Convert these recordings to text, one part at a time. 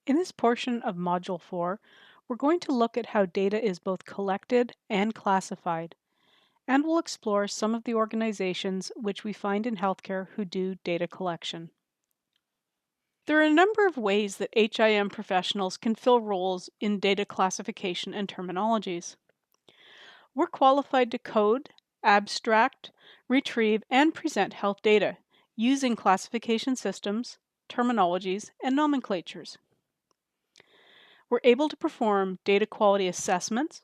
In this portion of Module 4, we're going to look at how data is both collected and classified, and we'll explore some of the organizations which we find in healthcare who do data collection. There are a number of ways that HIM professionals can fill roles in data classification and terminologies. We're qualified to code, abstract, retrieve, and present health data using classification systems, terminologies, and nomenclatures. We're able to perform data quality assessments,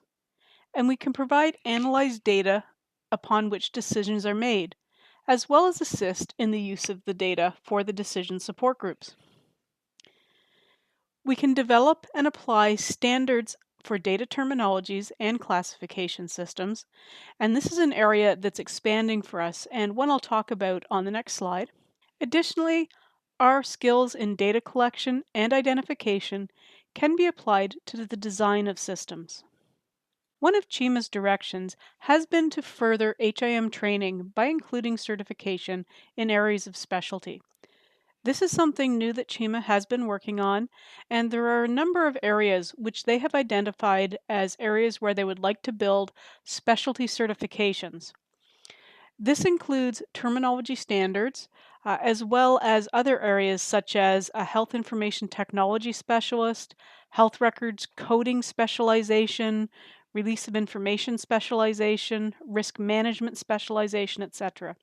and we can provide analyzed data upon which decisions are made, as well as assist in the use of the data for the decision support groups. We can develop and apply standards for data terminologies and classification systems, and this is an area that's expanding for us and one I'll talk about on the next slide. Additionally, our skills in data collection and identification can be applied to the design of systems. One of CHIMA's directions has been to further HIM training by including certification in areas of specialty. This is something new that CHIMA has been working on, and there are a number of areas which they have identified as areas where they would like to build specialty certifications. This includes terminology standards, as well as other areas such as a health information technology specialist, health records coding specialization, release of information specialization, risk management specialization, etc.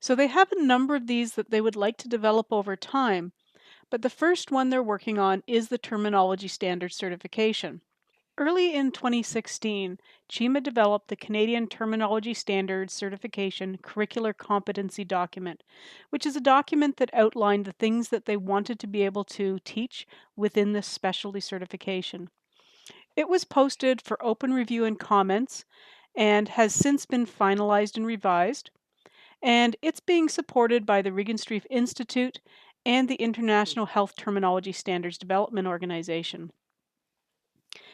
So they have a number of these that they would like to develop over time, but the first one they're working on is the terminology standard certification. Early in 2016, CHIMA developed the Canadian Terminology Standards Certification Curricular Competency Document, which is a document that outlined the things that they wanted to be able to teach within this specialty certification. It was posted for open review and comments and has since been finalized and revised, and it's being supported by the Regenstrief Institute and the International Health Terminology Standards Development Organization.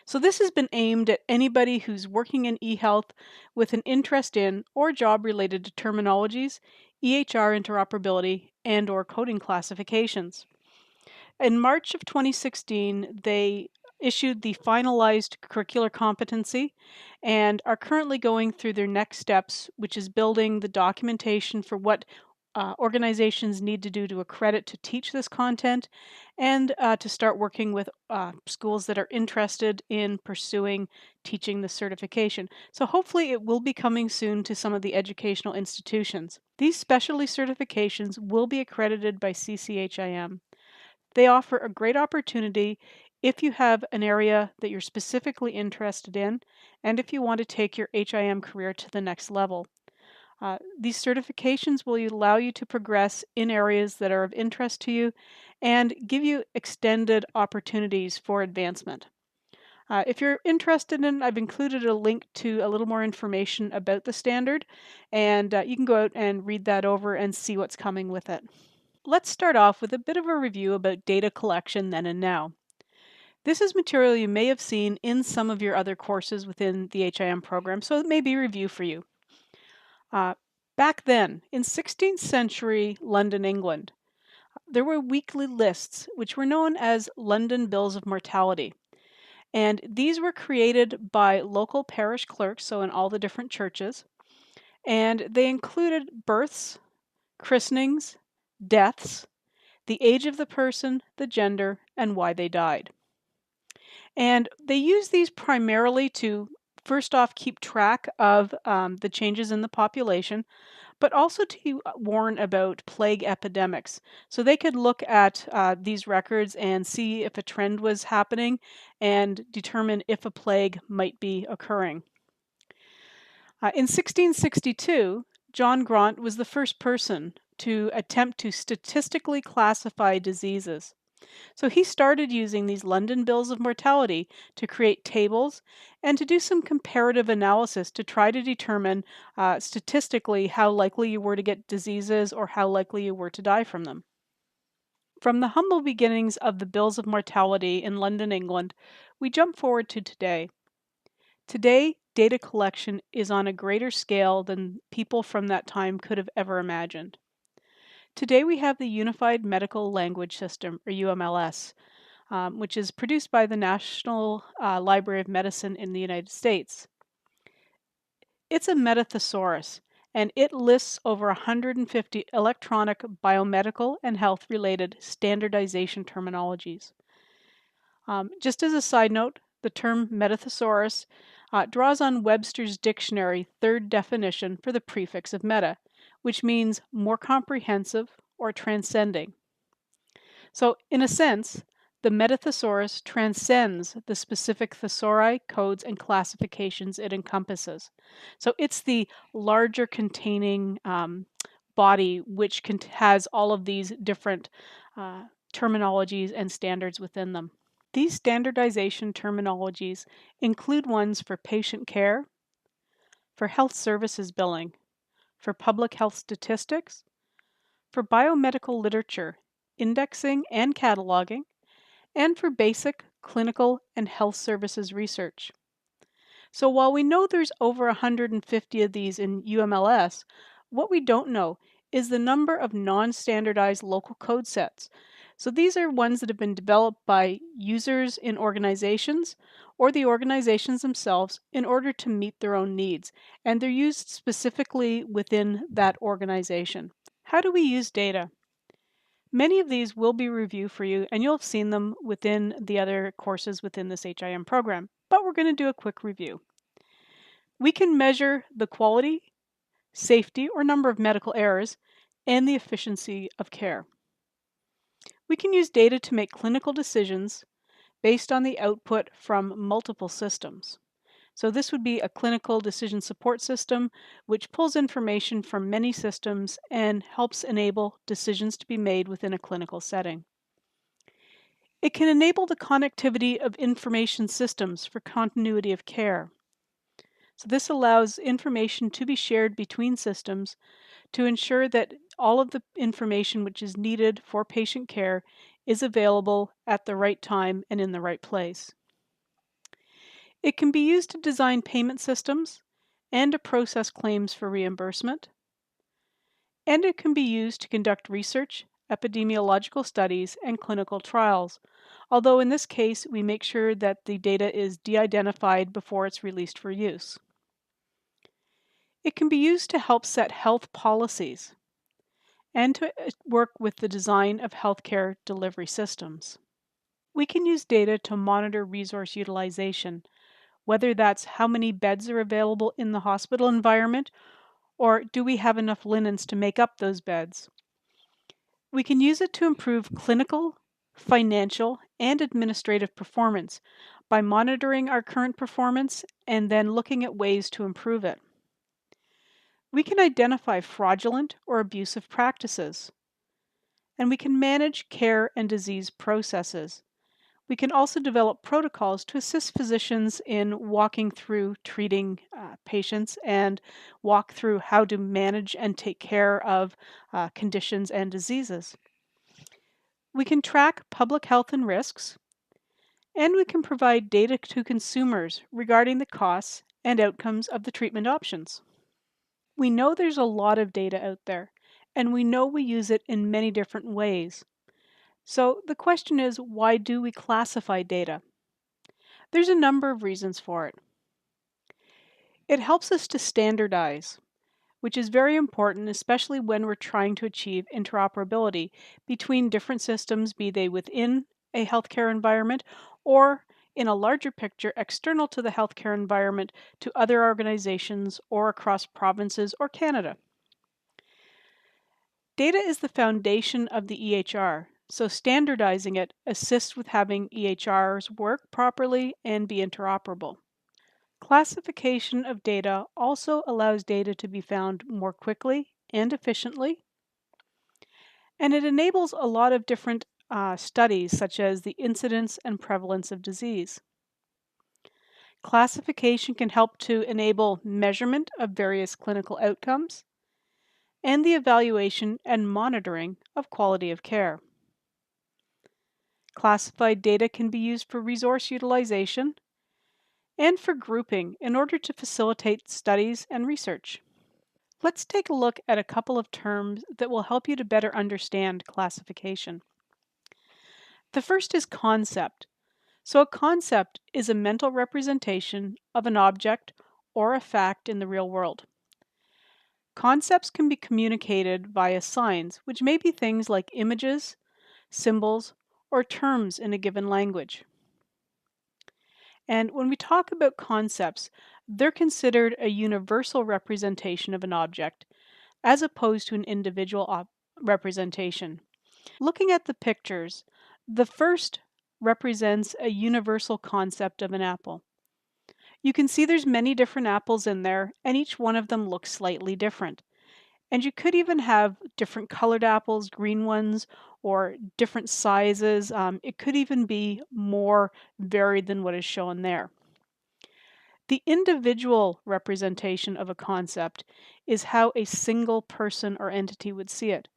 So this has been aimed at anybody who's working in eHealth with an interest in or job related to terminologies, EHR interoperability, and or coding classifications. In March of 2016, they issued the finalized curricular competency and are currently going through their next steps, which is building the documentation for what organizations need to do to accredit to teach this content and to start working with schools that are interested in pursuing teaching the certification. So hopefully it will be coming soon to some of the educational institutions. These specialty certifications will be accredited by CCHIM. They offer a great opportunity if you have an area that you're specifically interested in and if you want to take your HIM career to the next level. These certifications will allow you to progress in areas that are of interest to you and give you extended opportunities for advancement. If you're interested in, I've included a link to a little more information about the standard, and you can go out and read that over and see what's coming with it. Let's start off with a bit of a review about data collection then and now. This is material you may have seen in some of your other courses within the HIM program, so it may be a review for you. Back then, in 16th century London, England, there were weekly lists which were known as London Bills of Mortality. And these were created by local parish clerks, so in all the different churches, and they included births, christenings, deaths, the age of the person, the gender, and why they died. And they use these primarily to, first off, keep track of the changes in the population, but also to warn about plague epidemics. So they could look at these records and see if a trend was happening and determine if a plague might be occurring. In 1662, John Grant was the first person to attempt to statistically classify diseases. So he started using these London Bills of Mortality to create tables and to do some comparative analysis to try to determine statistically how likely you were to get diseases or how likely you were to die from them. From the humble beginnings of the Bills of Mortality in London, England, we jump forward to today. Today, data collection is on a greater scale than people from that time could have ever imagined. Today we have the Unified Medical Language System, or UMLS. which is produced by the National Library of Medicine in the United States. It's a metathesaurus, and it lists over 150 electronic, biomedical, and health-related standardization terminologies. Just as a side note, the term metathesaurus draws on Webster's dictionary third definition for the prefix of meta, which means more comprehensive or transcending. So, in a sense, the metathesaurus transcends the specific thesauri, codes, and classifications it encompasses. So, it's the larger containing body which has all of these different terminologies and standards within them. These standardization terminologies include ones for patient care, for health services billing, for public health statistics, for biomedical literature, indexing and cataloging, and for basic clinical and health services research. So while we know there's over 150 of these in UMLS, what we don't know is the number of non-standardized local code sets. So these are ones that have been developed by users in organizations or the organizations themselves in order to meet their own needs, and they're used specifically within that organization. How do we use data? Many of these will be reviewed for you, and you'll have seen them within the other courses within this HIM program, but we're going to do a quick review. We can measure the quality, safety, or number of medical errors and the efficiency of care. We can use data to make clinical decisions based on the output from multiple systems. So this would be a clinical decision support system, which pulls information from many systems and helps enable decisions to be made within a clinical setting. It can enable the connectivity of information systems for continuity of care. So this allows information to be shared between systems to ensure that all of the information which is needed for patient care is available at the right time and in the right place. It can be used to design payment systems and to process claims for reimbursement. And it can be used to conduct research, epidemiological studies, and clinical trials, although in this case we make sure that the data is de-identified before it's released for use. It can be used to help set health policies and to work with the design of healthcare delivery systems. We can use data to monitor resource utilization, whether that's how many beds are available in the hospital environment, or do we have enough linens to make up those beds. We can use it to improve clinical, financial, and administrative performance by monitoring our current performance and then looking at ways to improve it. We can identify fraudulent or abusive practices, and we can manage care and disease processes. We can also develop protocols to assist physicians in walking through treating patients and walk through how to manage and take care of conditions and diseases. We can track public health and risks, and we can provide data to consumers regarding the costs and outcomes of the treatment options. We know there's a lot of data out there, and we know we use it in many different ways. So the question is, why do we classify data? There's a number of reasons for it. It helps us to standardize, which is very important, especially when we're trying to achieve interoperability between different systems, be they within a healthcare environment or in a larger picture external to the healthcare environment to other organizations or across provinces or Canada. Data is the foundation of the EHR, so standardizing it assists with having EHRs work properly and be interoperable. Classification of data also allows data to be found more quickly and efficiently, and it enables a lot of different studies such as the incidence and prevalence of disease. Classification can help to enable measurement of various clinical outcomes and the evaluation and monitoring of quality of care. Classified data can be used for resource utilization and for grouping in order to facilitate studies and research. Let's take a look at a couple of terms that will help you to better understand classification. The first is concept. So a concept is a mental representation of an object or a fact in the real world. Concepts can be communicated via signs, which may be things like images, symbols, or terms in a given language. And when we talk about concepts, they're considered a universal representation of an object as opposed to an individual representation. Looking at the pictures, the first represents a universal concept of an apple. You can see there's many different apples in there, and each one of them looks slightly different. And you could even have different colored apples, green ones, or different sizes. It could even be more varied than what is shown there. The individual representation of a concept is how a single person or entity would see it.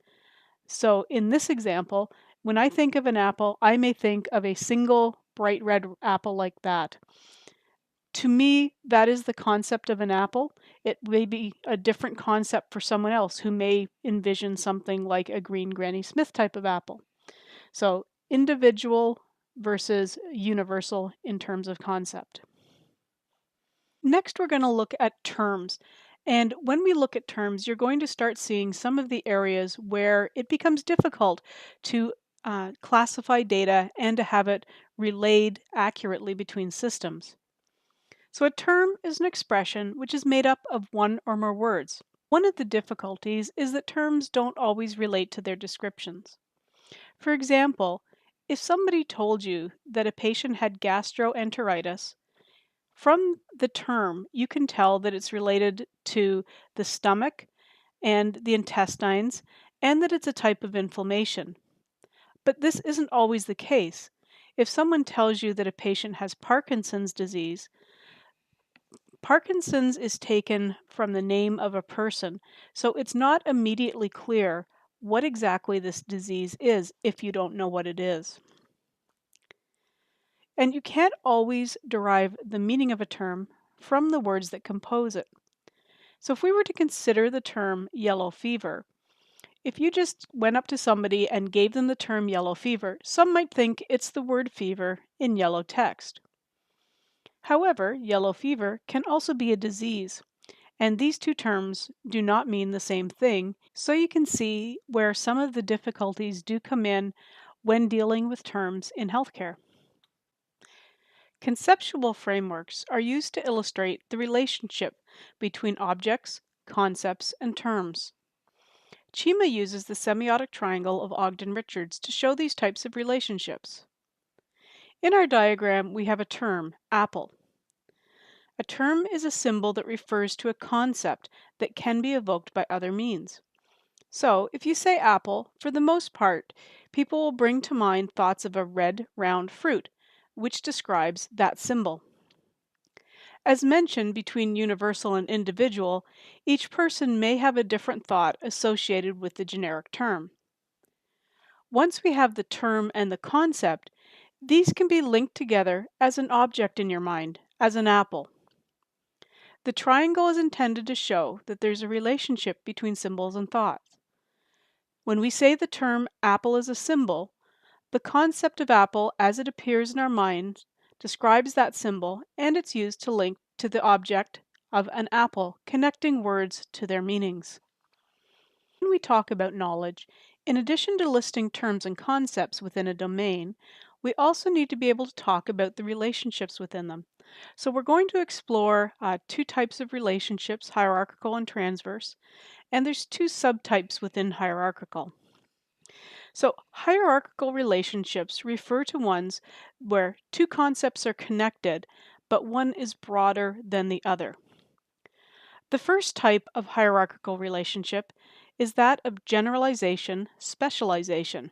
So in this example, when I think of an apple, I may think of a single bright red apple like that. To me, that is the concept of an apple. It may be a different concept for someone else who may envision something like a green Granny Smith type of apple. So individual versus universal in terms of concept. Next, we're going to look at terms. And when we look at terms, you're going to start seeing some of the areas where it becomes difficult to classify data and to have it relayed accurately between systems. So a term is an expression which is made up of one or more words. One of the difficulties is that terms don't always relate to their descriptions. For example, if somebody told you that a patient had gastroenteritis, from the term you can tell that it's related to the stomach and the intestines and that it's a type of inflammation. But this isn't always the case. If someone tells you that a patient has Parkinson's disease, Parkinson's is taken from the name of a person, so it's not immediately clear what exactly this disease is if you don't know what it is. And you can't always derive the meaning of a term from the words that compose it. So if we were to consider the term yellow fever, if you just went up to somebody and gave them the term yellow fever, some might think it's the word fever in yellow text. However, yellow fever can also be a disease, and these two terms do not mean the same thing, so you can see where some of the difficulties do come in when dealing with terms in healthcare. Conceptual frameworks are used to illustrate the relationship between objects, concepts, and terms. Chima uses the semiotic triangle of Ogden-Richards to show these types of relationships. In our diagram, we have a term, apple. A term is a symbol that refers to a concept that can be evoked by other means. So, if you say apple, for the most part, people will bring to mind thoughts of a red, round fruit, which describes that symbol. As mentioned between universal and individual, each person may have a different thought associated with the generic term. Once we have the term and the concept, these can be linked together as an object in your mind, as an apple. The triangle is intended to show that there's a relationship between symbols and thoughts. When we say the term apple is a symbol, the concept of apple as it appears in our minds describes that symbol, and it's used to link to the object of an apple, connecting words to their meanings. When we talk about knowledge, in addition to listing terms and concepts within a domain, we also need to be able to talk about the relationships within them. So we're going to explore two types of relationships, hierarchical and transverse, and there's two subtypes within hierarchical. So hierarchical relationships refer to ones where two concepts are connected, but one is broader than the other. The first type of hierarchical relationship is that of generalization specialization.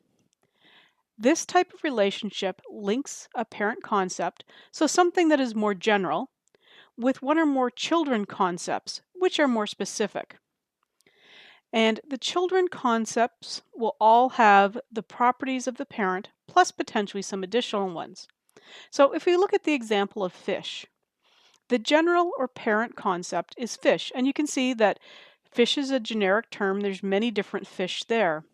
This type of relationship links a parent concept, so something that is more general, with one or more children concepts, which are more specific. And the children concepts will all have the properties of the parent, plus potentially some additional ones. So if we look at the example of fish, the general or parent concept is fish, and you can see that fish is a generic term. There's many different fish there.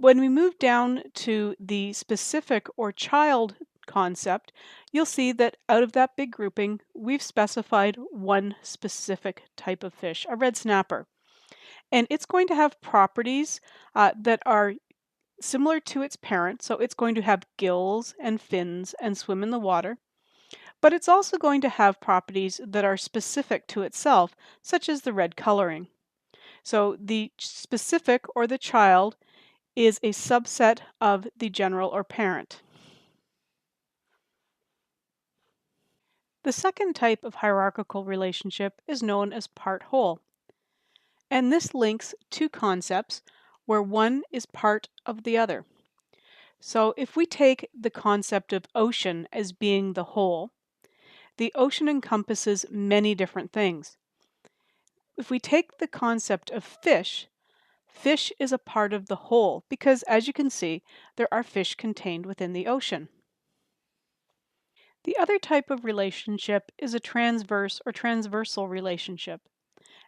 When we move down to the specific or child concept, you'll see that out of that big grouping, we've specified one specific type of fish, a red snapper. And it's going to have properties that are similar to its parent. So it's going to have gills and fins and swim in the water. But it's also going to have properties that are specific to itself, such as the red coloring. So the specific or the child is a subset of the general or parent. The second type of hierarchical relationship is known as part-whole. And this links two concepts where one is part of the other. So if we take the concept of ocean as being the whole, the ocean encompasses many different things. If we take the concept of fish, fish is a part of the whole because, as you can see, there are fish contained within the ocean. The other type of relationship is a transverse or transversal relationship,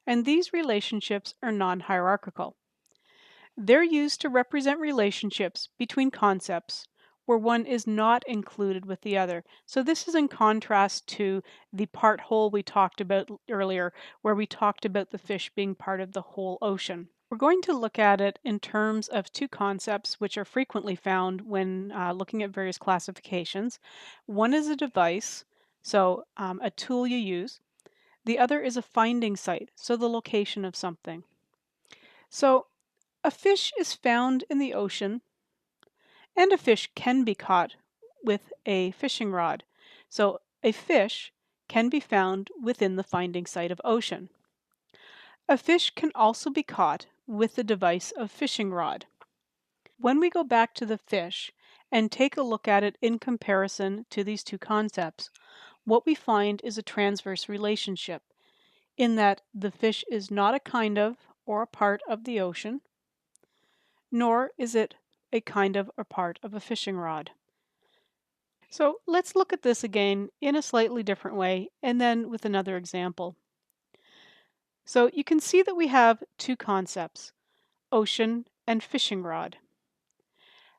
and these relationships are non-hierarchical. They're used to represent relationships between concepts where one is not included with the other. So this is in contrast to the part whole we talked about earlier, where we talked about the fish being part of the whole ocean. We're going to look at it in terms of two concepts which are frequently found when looking at various classifications. One is a device, so a tool you use. The other is a finding site, so the location of something. So a fish is found in the ocean, and a fish can be caught with a fishing rod. So a fish can be found within the finding site of ocean. A fish can also be caught with the device of fishing rod. When we go back to the fish and take a look at it in comparison to these two concepts, what we find is a transverse relationship in that the fish is not a kind of or a part of the ocean, nor is it a kind of or part of a fishing rod. So let's look at this again in a slightly different way and then with another example. So you can see that we have two concepts, ocean and fishing rod.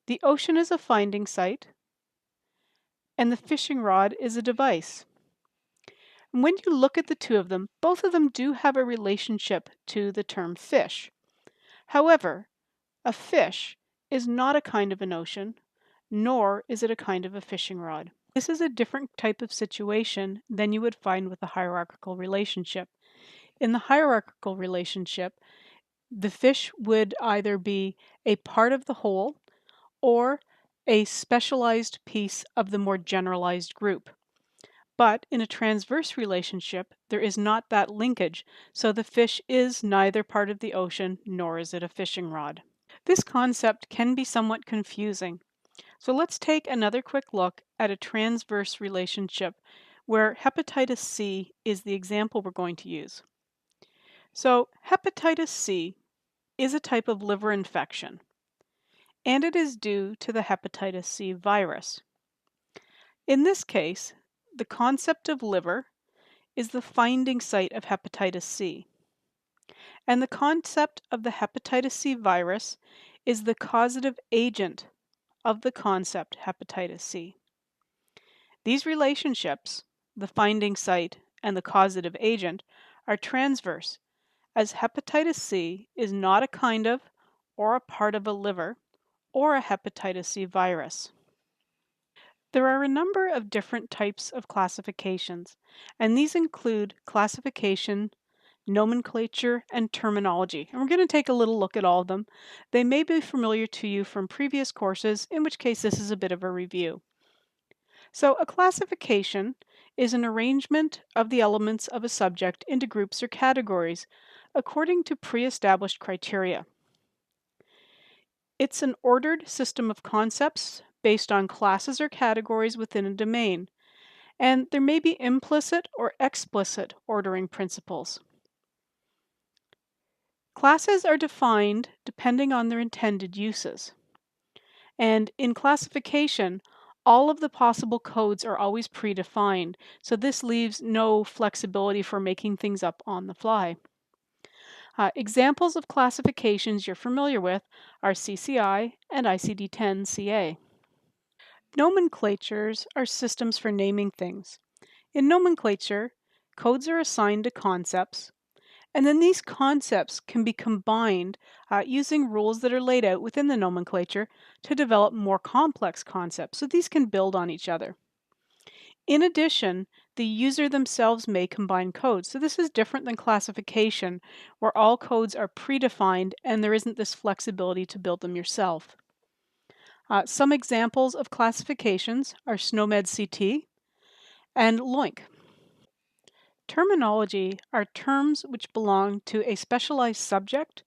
The ocean is a finding site and the fishing rod is a device. And when you look at the two of them, both of them do have a relationship to the term fish. However, a fish is not a kind of an ocean, nor is it a kind of a fishing rod. This is a different type of situation than you would find with a hierarchical relationship. In the hierarchical relationship, the fish would either be a part of the whole or a specialized piece of the more generalized group. But in a transverse relationship, there is not that linkage, so the fish is neither part of the ocean nor is it a fishing rod. This concept can be somewhat confusing. So let's take another quick look at a transverse relationship where hepatitis C is the example we're going to use. So hepatitis C is a type of liver infection, and it is due to the hepatitis C virus. In this case, the concept of liver is the finding site of hepatitis C, and the concept of the hepatitis C virus is the causative agent of the concept hepatitis C. These relationships, the finding site and the causative agent, are transverse, as hepatitis C is not a kind of or a part of a liver or a hepatitis C virus. There are a number of different types of classifications, and these include classification, nomenclature, and terminology. And we're going to take a little look at all of them. They may be familiar to you from previous courses, in which case this is a bit of a review. So a classification is an arrangement of the elements of a subject into groups or categories according to pre-established criteria. It's an ordered system of concepts based on classes or categories within a domain, and there may be implicit or explicit ordering principles. Classes are defined depending on their intended uses. And in classification, all of the possible codes are always predefined, so this leaves no flexibility for making things up on the fly. Examples of classifications you're familiar with are CCI and ICD-10-CA. Nomenclatures are systems for naming things. In nomenclature, codes are assigned to concepts, and then these concepts can be combined using rules that are laid out within the nomenclature to develop more complex concepts, so these can build on each other. In addition, the user themselves may combine codes. So this is different than classification, where all codes are predefined and there isn't this flexibility to build them yourself. Some examples of classifications are SNOMED CT and LOINC. Terminology are terms which belong to a specialized subject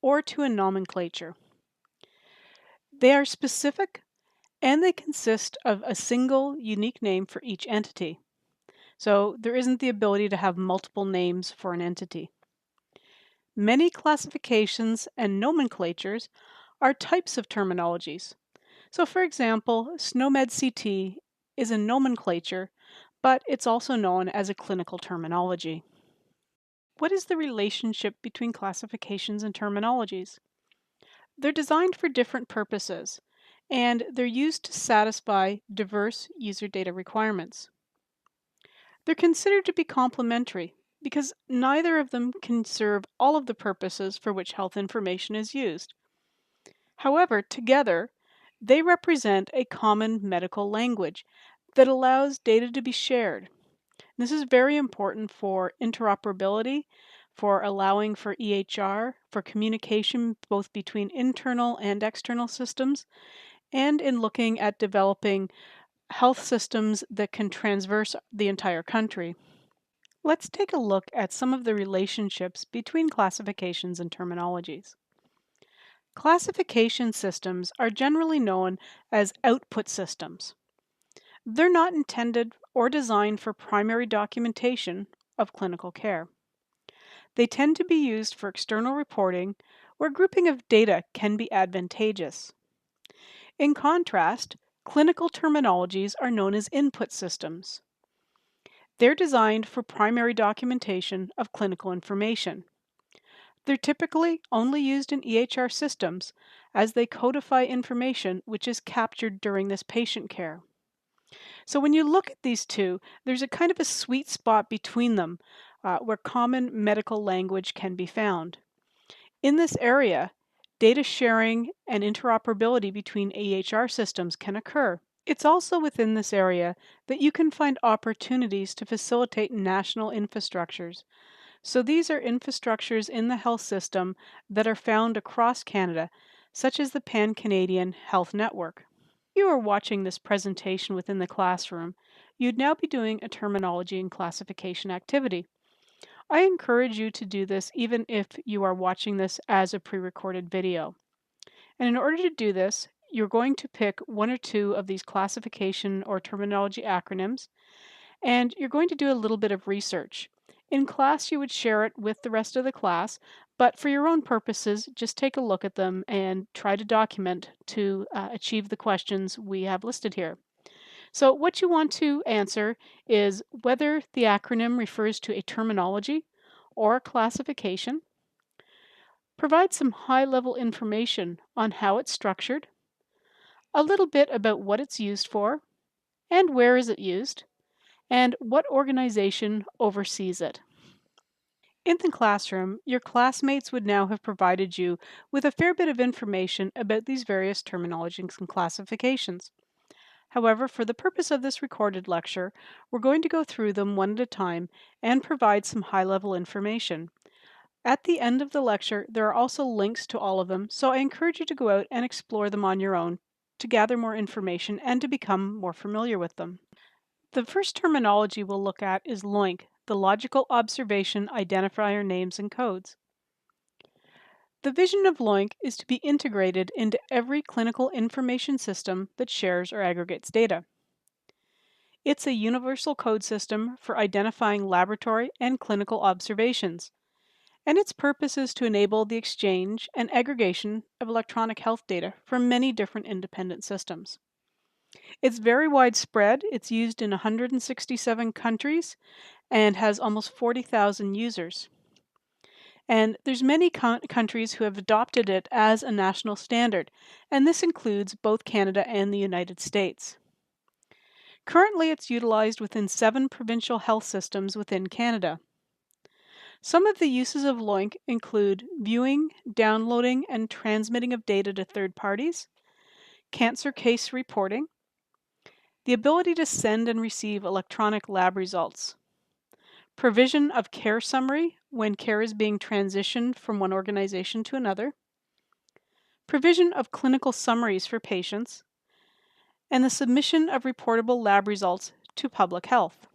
or to a nomenclature. They are specific and they consist of a single unique name for each entity. So there isn't the ability to have multiple names for an entity. Many classifications and nomenclatures are types of terminologies. So for example, SNOMED CT is a nomenclature, but it's also known as a clinical terminology. What is the relationship between classifications and terminologies? They're designed for different purposes, and they're used to satisfy diverse user data requirements. They're considered to be complementary because neither of them can serve all of the purposes for which health information is used. However, together, they represent a common medical language that allows data to be shared. This is very important for interoperability, for allowing for EHR, for communication both between internal and external systems, and in looking at developing health systems that can transverse the entire country. Let's take a look at some of the relationships between classifications and terminologies. Classification systems are generally known as output systems. They're not intended or designed for primary documentation of clinical care. They tend to be used for external reporting where grouping of data can be advantageous. In contrast, clinical terminologies are known as input systems. They're designed for primary documentation of clinical information. They're typically only used in EHR systems as they codify information which is captured during this patient care. So when you look at these two, there's a kind of a sweet spot between them where common medical language can be found. In this area, data sharing and interoperability between EHR systems can occur. It's also within this area that you can find opportunities to facilitate national infrastructures. So these are infrastructures in the health system that are found across Canada, such as the Pan-Canadian Health Network. If you are watching this presentation within the classroom, you'd now be doing a terminology and classification activity. I encourage you to do this even if you are watching this as a pre-recorded video. And in order to do this, you're going to pick one or two of these classification or terminology acronyms, and you're going to do a little bit of research. In class, you would share it with the rest of the class, but for your own purposes, just take a look at them and try to document to achieve the questions we have listed here. So what you want to answer is whether the acronym refers to a terminology or a classification. Provide some high-level information on how it's structured, a little bit about what it's used for, and where is it used, and what organization oversees it. In the classroom, your classmates would now have provided you with a fair bit of information about these various terminologies and classifications. However, for the purpose of this recorded lecture, we're going to go through them one at a time and provide some high-level information. At the end of the lecture, there are also links to all of them, so I encourage you to go out and explore them on your own to gather more information and to become more familiar with them. The first terminology we'll look at is LOINC, the Logical Observation Identifier Names and Codes. The vision of LOINC is to be integrated into every clinical information system that shares or aggregates data. It's a universal code system for identifying laboratory and clinical observations, and its purpose is to enable the exchange and aggregation of electronic health data from many different independent systems. It's very widespread. It's used in 167 countries and has almost 40,000 users. And there's many countries who have adopted it as a national standard, and this includes both Canada and the United States. Currently, it's utilized within 7 provincial health systems within Canada. Some of the uses of LOINC include viewing, downloading, and transmitting of data to third parties, cancer case reporting, the ability to send and receive electronic lab results, provision of care summary when care is being transitioned from one organization to another, provision of clinical summaries for patients, and the submission of reportable lab results to public health.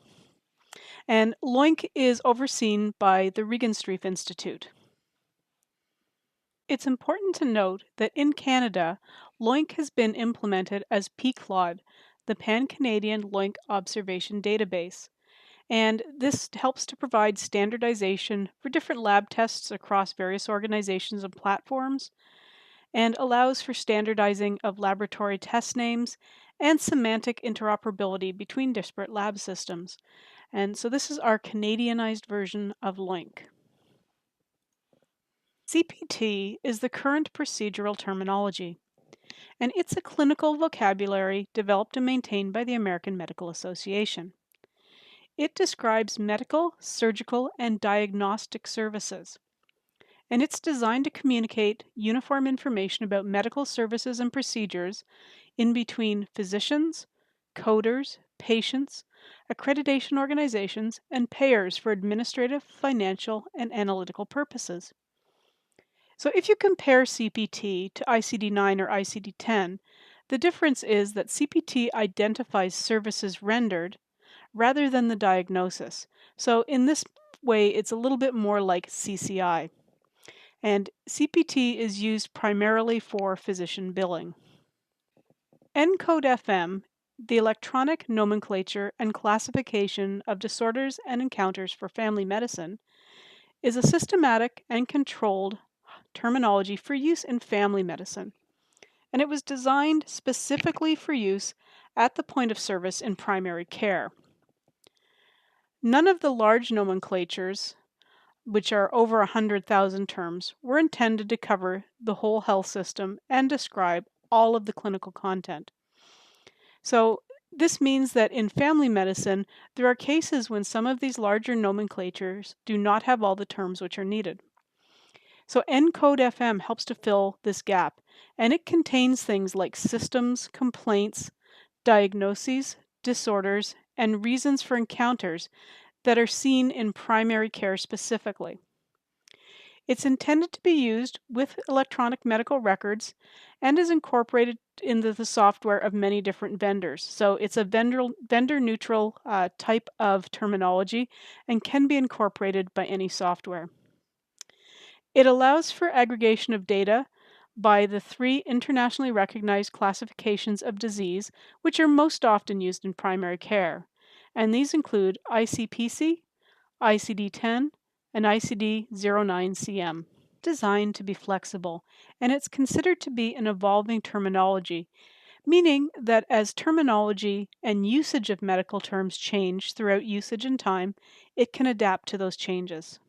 And LOINC is overseen by the Regenstrief Institute. It's important to note that in Canada, LOINC has been implemented as PCLOD, the Pan-Canadian LOINC Observation Database, and this helps to provide standardization for different lab tests across various organizations and platforms, and allows for standardizing of laboratory test names and semantic interoperability between disparate lab systems. And so this is our Canadianized version of LOINC. CPT is the current procedural terminology, and it's a clinical vocabulary developed and maintained by the American Medical Association. It describes medical, surgical, and diagnostic services, and it's designed to communicate uniform information about medical services and procedures in between physicians, coders, patients, accreditation organizations, and payers for administrative, financial, and analytical purposes. So if you compare CPT to ICD-9 or ICD-10, the difference is that CPT identifies services rendered rather than the diagnosis. So in this way, it's a little bit more like CCI. And CPT is used primarily for physician billing. ENCODE-FM, the electronic nomenclature and classification of disorders and encounters for family medicine, is a systematic and controlled terminology for use in family medicine, and it was designed specifically for use at the point of service in primary care. None of the large nomenclatures, which are over 100,000 terms, were intended to cover the whole health system and describe all of the clinical content. So this means that in family medicine, there are cases when some of these larger nomenclatures do not have all the terms which are needed. So ENCODE-FM helps to fill this gap, and it contains things like systems, complaints, diagnoses, disorders, and reasons for encounters that are seen in primary care specifically. It's intended to be used with electronic medical records and is incorporated into the software of many different vendors. So it's a vendor-neutral type of terminology and can be incorporated by any software. It allows for aggregation of data by the 3 internationally recognized classifications of disease, which are most often used in primary care. And these include ICPC, ICD-10, and ICD-09-CM. Designed to be flexible, and it's considered to be an evolving terminology, meaning that as terminology and usage of medical terms change throughout usage and time, it can adapt to those changes.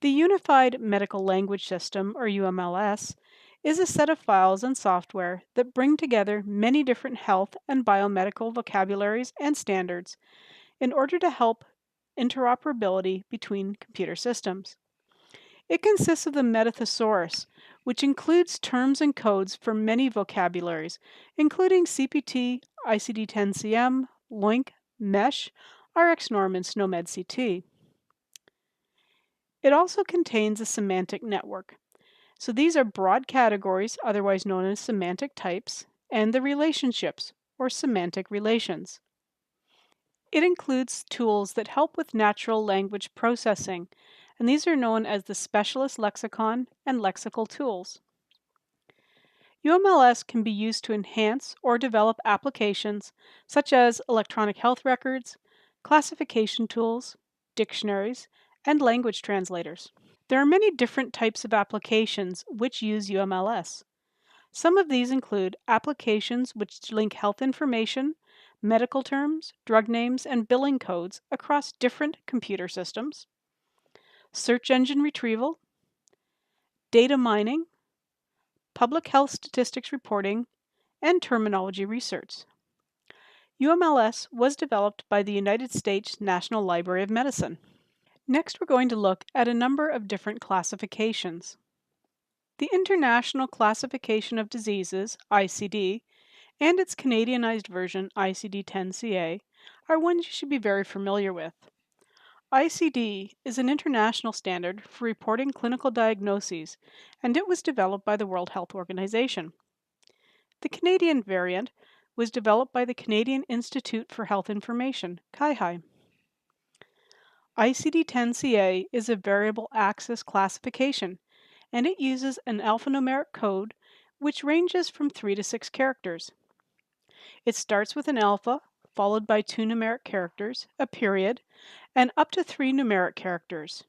The Unified Medical Language System, or UMLS, is a set of files and software that bring together many different health and biomedical vocabularies and standards in order to help interoperability between computer systems. It consists of the Metathesaurus, which includes terms and codes for many vocabularies, including CPT, ICD-10-CM, LOINC, MESH, RxNorm, and SNOMED-CT. It also contains a semantic network. So these are broad categories, otherwise known as semantic types, and the relationships, or semantic relations. It includes tools that help with natural language processing, and these are known as the specialist lexicon and lexical tools. UMLS can be used to enhance or develop applications such as electronic health records, classification tools, dictionaries, and language translators. There are many different types of applications which use UMLS. Some of these include applications which link health information, medical terms, drug names, and billing codes across different computer systems, search engine retrieval, data mining, public health statistics reporting, and terminology research. UMLS was developed by the United States National Library of Medicine. Next, we're going to look at a number of different classifications. The International Classification of Diseases, ICD, and its Canadianized version, ICD-10-CA, are ones you should be very familiar with. ICD is an international standard for reporting clinical diagnoses, and it was developed by the World Health Organization. The Canadian variant was developed by the Canadian Institute for Health Information, CIHI. ICD-10-CA is a variable axis classification, and it uses an alphanumeric code which ranges from 3 to 6 characters. It starts with an alpha, followed by 2 numeric characters, a period, and up to 3 numeric characters.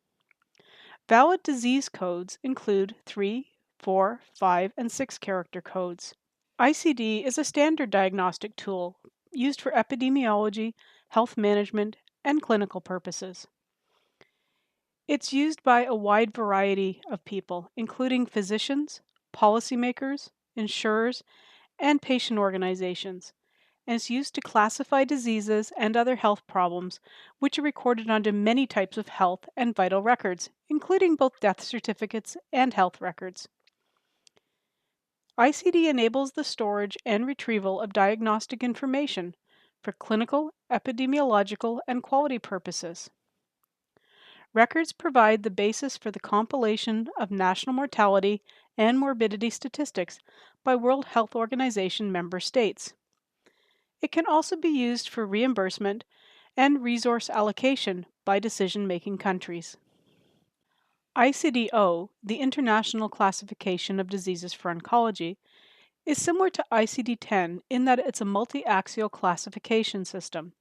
Valid disease codes include 3, 4, 5, and 6 character codes. ICD is a standard diagnostic tool used for epidemiology, health management, and clinical purposes. It's used by a wide variety of people, including physicians, policymakers, insurers, and patient organizations, and is used to classify diseases and other health problems which are recorded onto many types of health and vital records, including both death certificates and health records. ICD enables the storage and retrieval of diagnostic information for clinical, epidemiological, and quality purposes. Records provide the basis for the compilation of national mortality and morbidity statistics by World Health Organization member states. It can also be used for reimbursement and resource allocation by decision-making countries. ICD-10, the International Classification of Diseases for Oncology, is similar to ICD-10 in that it's a multi-axial classification system.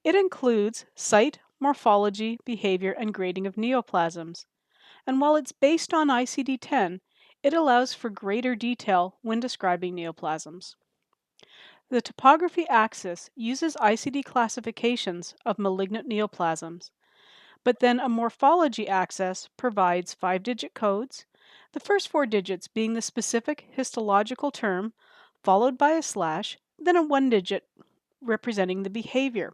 It includes site, morphology, behavior, and grading of neoplasms. And while it's based on ICD-10, it allows for greater detail when describing neoplasms. The topography axis uses ICD classifications of malignant neoplasms, but then a morphology axis provides 5-digit codes, the first 4 digits being the specific histological term, followed by a slash, then a 1-digit representing the behavior.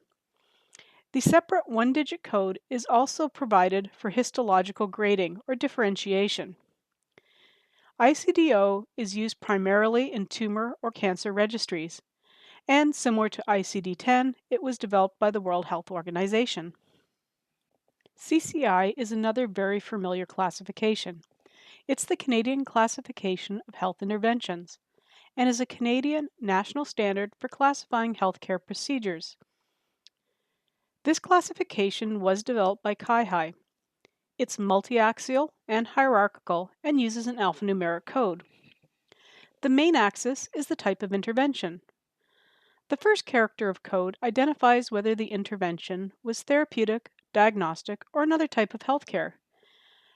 The separate 1-digit code is also provided for histological grading or differentiation. ICD-10 is used primarily in tumor or cancer registries, and similar to ICD-10, it was developed by the World Health Organization. CCI is another very familiar classification. It's the Canadian Classification of Health Interventions, and is a Canadian national standard for classifying healthcare procedures. This classification was developed by CIHI. It's multi-axial and hierarchical and uses an alphanumeric code. The main axis is the type of intervention. The first character of code identifies whether the intervention was therapeutic, diagnostic, or another type of healthcare.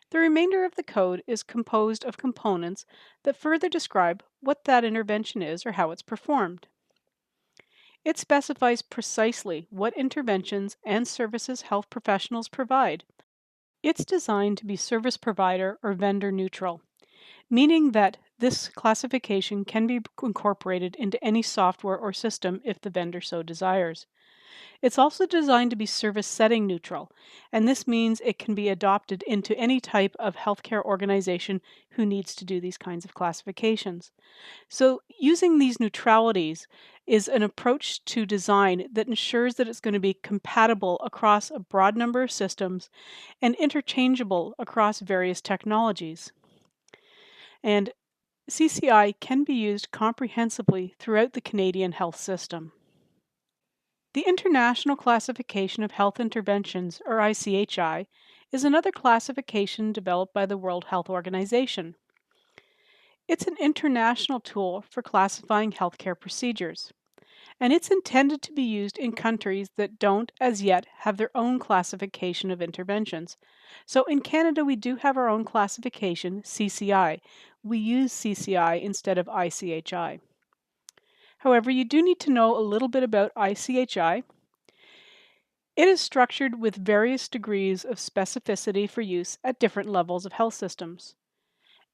The remainder of the code is composed of components that further describe what that intervention is or how it's performed. It specifies precisely what interventions and services health professionals provide. It's designed to be service provider or vendor neutral, meaning that this classification can be incorporated into any software or system if the vendor so desires. It's also designed to be service setting neutral, and this means it can be adopted into any type of healthcare organization who needs to do these kinds of classifications. So using these neutralities is an approach to design that ensures that it's going to be compatible across a broad number of systems and interchangeable across various technologies. And CCI can be used comprehensively throughout the Canadian health system. The International Classification of Health Interventions, or ICHI, is another classification developed by the World Health Organization. It's an international tool for classifying healthcare procedures, and it's intended to be used in countries that don't, as yet, have their own classification of interventions. So in Canada, we do have our own classification, CCI. We use CCI instead of ICHI. However, you do need to know a little bit about ICHI. It is structured with various degrees of specificity for use at different levels of health systems.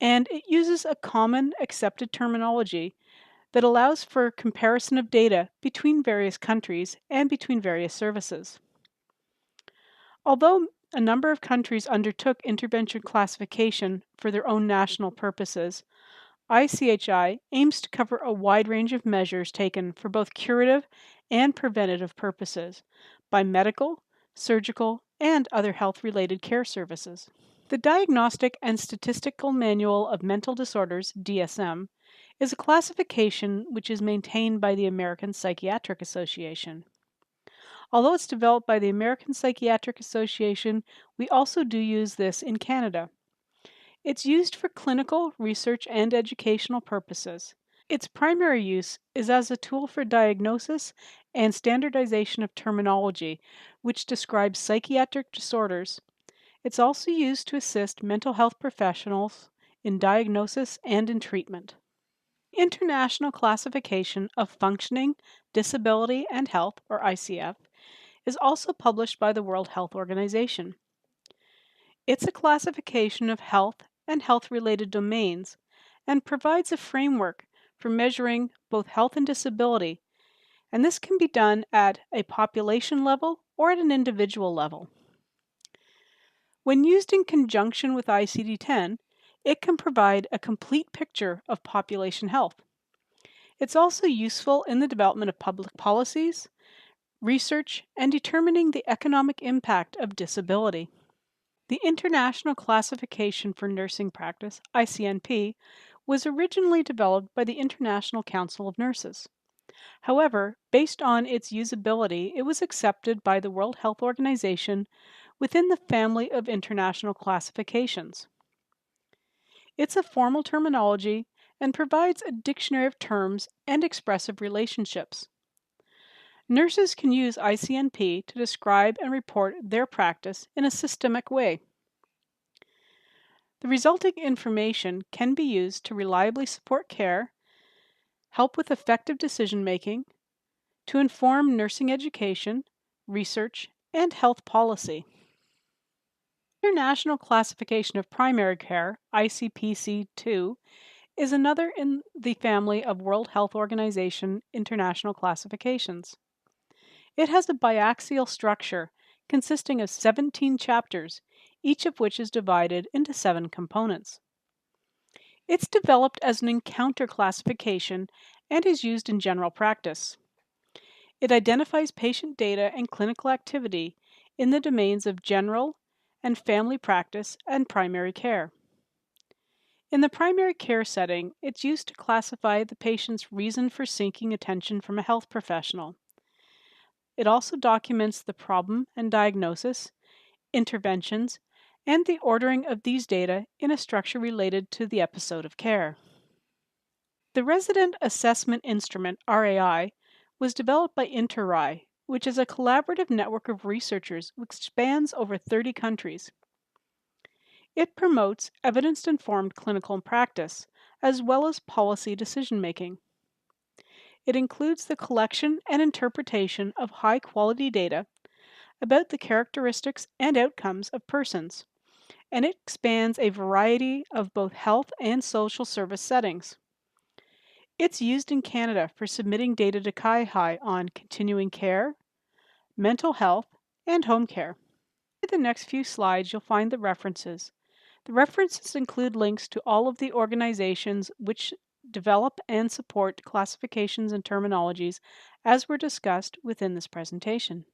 and it uses a common accepted terminology that allows for comparison of data between various countries and between various services. Although a number of countries undertook intervention classification for their own national purposes, ICHI aims to cover a wide range of measures taken for both curative and preventative purposes by medical, surgical, and other health related care services. The Diagnostic and Statistical Manual of Mental Disorders, DSM, is a classification which is maintained by the American Psychiatric Association. Although it's developed by the American Psychiatric Association, we also do use this in Canada. It's used for clinical, research, and educational purposes. Its primary use is as a tool for diagnosis and standardization of terminology, which describes psychiatric disorders. It's also used to assist mental health professionals in diagnosis and in treatment. International Classification of Functioning, Disability, and Health, or ICF, is also published by the World Health Organization. It's a classification of health and health-related domains and provides a framework for measuring both health and disability, and this can be done at a population level or at an individual level. When used in conjunction with ICD-10, it can provide a complete picture of population health. It's also useful in the development of public policies, research, and determining the economic impact of disability. The International Classification for Nursing Practice, ICNP, was originally developed by the International Council of Nurses. However, based on its usability, it was accepted by the World Health Organization within the family of international classifications. It's a formal terminology and provides a dictionary of terms and expressive relationships. Nurses can use ICNP to describe and report their practice in a systemic way. The resulting information can be used to reliably support care, help with effective decision making, to inform nursing education, research, and health policy. International Classification of Primary Care, ICPC-2, is another in the family of World Health Organization international classifications. It has a biaxial structure consisting of 17 chapters, each of which is divided into 7 components. It's developed as an encounter classification and is used in general practice. It identifies patient data and clinical activity in the domains of general and family practice and primary care. In the primary care setting, it's used to classify the patient's reason for seeking attention from a health professional. It also documents the problem and diagnosis, interventions, and the ordering of these data in a structure related to the episode of care. The Resident Assessment Instrument, RAI, was developed by InterRAI, which is a collaborative network of researchers which spans over 30 countries. It promotes evidence-informed clinical practice, as well as policy decision-making. It includes the collection and interpretation of high-quality data about the characteristics and outcomes of persons, and it spans a variety of both health and social service settings. It's used in Canada for submitting data to CIHI on continuing care, mental health, and home care. In the next few slides, you'll find the references. The references include links to all of the organizations which develop and support classifications and terminologies as were discussed within this presentation.